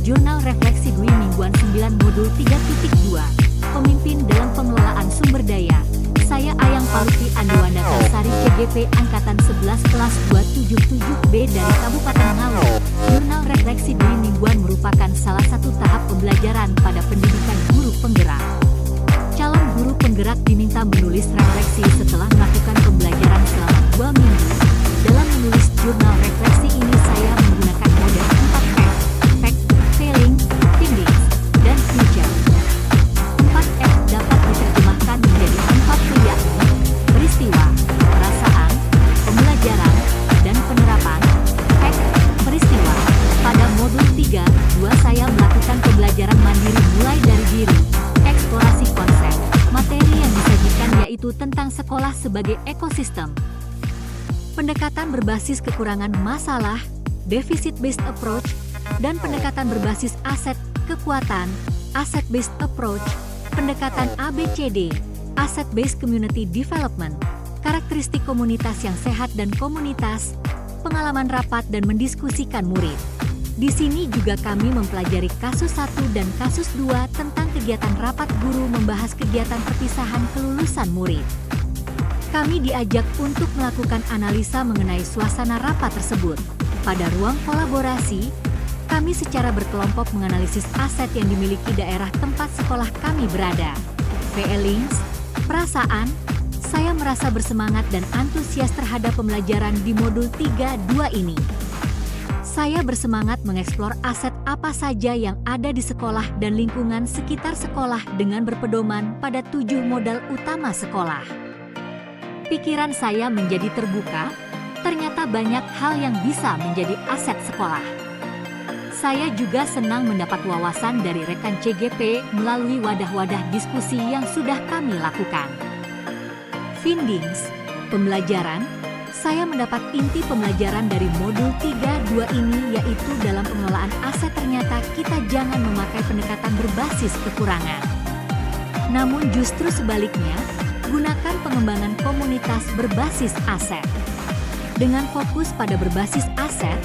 Jurnal Refleksi Dwi Mingguan 9 Modul 3.2 Pemimpin dalam Pengelolaan Sumber Daya. Saya Ayang Paluti Andiwandata Sari CGP Angkatan 11 Kelas 277B dari Kabupaten Ngawi. Jurnal Refleksi Dwi Mingguan merupakan salah satu tahap pembelajaran pada pendidikan guru penggerak. Calon guru penggerak diminta menulis refleksi setelah melakukan pembelajaran selama 2 minggu. Dalam menulis jurnal refleksi ini saya menggunakan model 4F, fact, feeling, findings, dan future. 4F dapat diterjemahkan menjadi 4 yakni peristiwa, perasaan, pembelajaran, dan penerapan. Fact, peristiwa. Pada modul 3.2 saya melakukan pembelajaran mandiri mulai dari diri, eksplorasi konsep, materi yang disajikan yaitu tentang sekolah sebagai ekosistem. Pendekatan berbasis kekurangan masalah, deficit-based approach, dan pendekatan berbasis aset, kekuatan, asset-based approach, pendekatan ABCD, asset-based community development, karakteristik komunitas yang sehat dan komunitas, pengalaman rapat dan mendiskusikan murid. Di sini juga kami mempelajari kasus 1 dan kasus 2 tentang kegiatan rapat guru membahas kegiatan perpisahan kelulusan murid. Kami diajak untuk melakukan analisa mengenai suasana rapat tersebut. Pada ruang kolaborasi, kami secara berkelompok menganalisis aset yang dimiliki daerah tempat sekolah kami berada. Feelings, perasaan, saya merasa bersemangat dan antusias terhadap pembelajaran di modul 3.2 ini. Saya bersemangat mengeksplor aset apa saja yang ada di sekolah dan lingkungan sekitar sekolah dengan berpedoman pada 7 modal utama sekolah. Pikiran saya menjadi terbuka, ternyata banyak hal yang bisa menjadi aset sekolah. Saya juga senang mendapat wawasan dari rekan CGP melalui wadah-wadah diskusi yang sudah kami lakukan. Findings, pembelajaran, saya mendapat inti pembelajaran dari modul 3.2 ini yaitu dalam pengelolaan aset ternyata kita jangan memakai pendekatan berbasis kekurangan. Namun justru sebaliknya, gunakan pengembangan komunitas berbasis aset. Dengan fokus pada berbasis aset,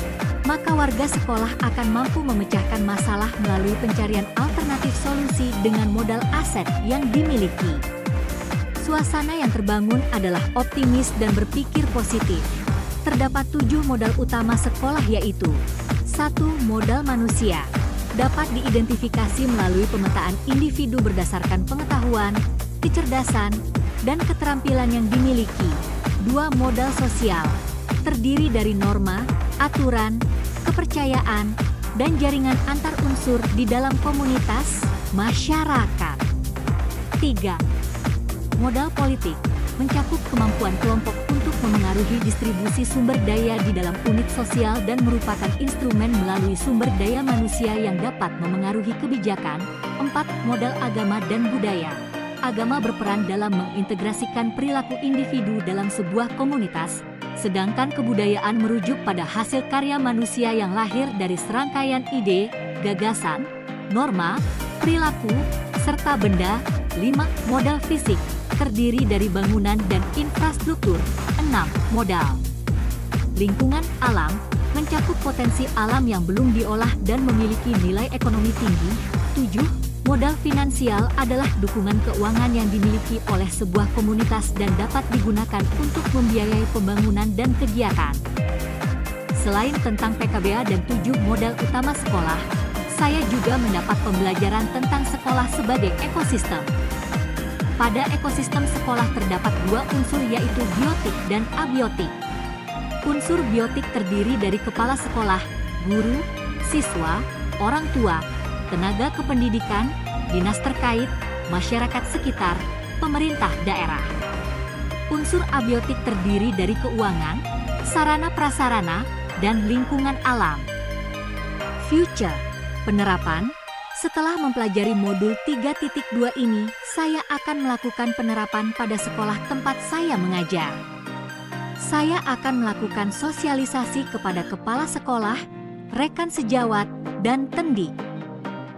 maka warga sekolah akan mampu memecahkan masalah melalui pencarian alternatif solusi dengan modal aset yang dimiliki. Suasana yang terbangun adalah optimis dan berpikir positif. Terdapat 7 modal utama sekolah yaitu 1. Modal manusia. Dapat diidentifikasi melalui pemetaan individu berdasarkan pengetahuan, kecerdasan, dan keterampilan yang dimiliki. 2. Modal sosial. Terdiri dari norma, aturan, kepercayaan, dan jaringan antar unsur di dalam komunitas, masyarakat. 3. Modal politik. Mencakup kemampuan kelompok untuk memengaruhi distribusi sumber daya di dalam unit sosial dan merupakan instrumen melalui sumber daya manusia yang dapat memengaruhi kebijakan. 4. Modal agama dan budaya. Agama berperan dalam mengintegrasikan perilaku individu dalam sebuah komunitas, sedangkan kebudayaan merujuk pada hasil karya manusia yang lahir dari serangkaian ide, gagasan, norma, perilaku, serta benda. 5. Modal fisik, terdiri dari bangunan dan infrastruktur. 6. Modal lingkungan alam, mencakup potensi alam yang belum diolah dan memiliki nilai ekonomi tinggi. 7. Modal finansial adalah dukungan keuangan yang dimiliki oleh sebuah komunitas dan dapat digunakan untuk membiayai pembangunan dan kegiatan. Selain tentang PKBA dan 7 modal utama sekolah, saya juga mendapat pembelajaran tentang sekolah sebagai ekosistem. Pada ekosistem sekolah terdapat 2 unsur yaitu biotik dan abiotik. Unsur biotik terdiri dari kepala sekolah, guru, siswa, orang tua, tenaga kependidikan, dinas terkait, masyarakat sekitar, pemerintah daerah. Unsur abiotik terdiri dari keuangan, sarana prasarana, dan lingkungan alam. Future, penerapan. Setelah mempelajari modul 3.2 ini, saya akan melakukan penerapan pada sekolah tempat saya mengajar. Saya akan melakukan sosialisasi kepada kepala sekolah, rekan sejawat, dan tendi.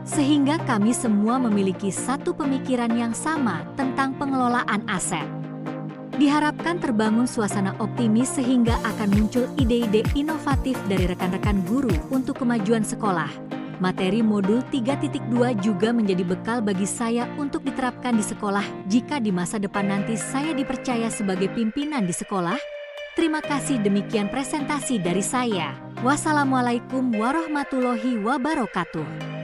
Sehingga kami semua memiliki satu pemikiran yang sama tentang pengelolaan aset. Diharapkan terbangun suasana optimis sehingga akan muncul ide-ide inovatif dari rekan-rekan guru untuk kemajuan sekolah. Materi modul 3.2 juga menjadi bekal bagi saya untuk diterapkan di sekolah jika di masa depan nanti saya dipercaya sebagai pimpinan di sekolah. Terima kasih, demikian presentasi dari saya. Wassalamualaikum warahmatullahi wabarakatuh.